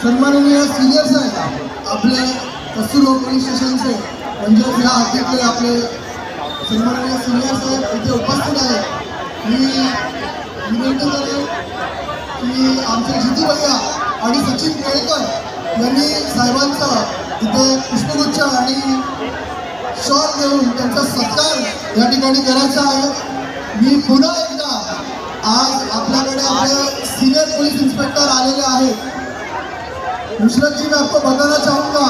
सन्माननीय सिनियर साहेब आपले कस्तुरबा पोलीस स्टेशनचे म्हणजे या हद्दीतले आपले सन्माननीय सिनियर साहेब इथे उपस्थित आहेत। मी विनंती करेन की आमचे जितू भैया आणि सचिन केळकर यांनी साहेबांचं इथे पुष्पगुच्छ आणि शॉल देऊन त्यांचा सत्कार या ठिकाणी करायचा आहे। मी पुन्हा एकदा आज आपल्याकडे आपले सीनियर पुलिस इंस्पेक्टर आलेले आहेत। नुसरत जी मैं आपको बताना चाहूँगा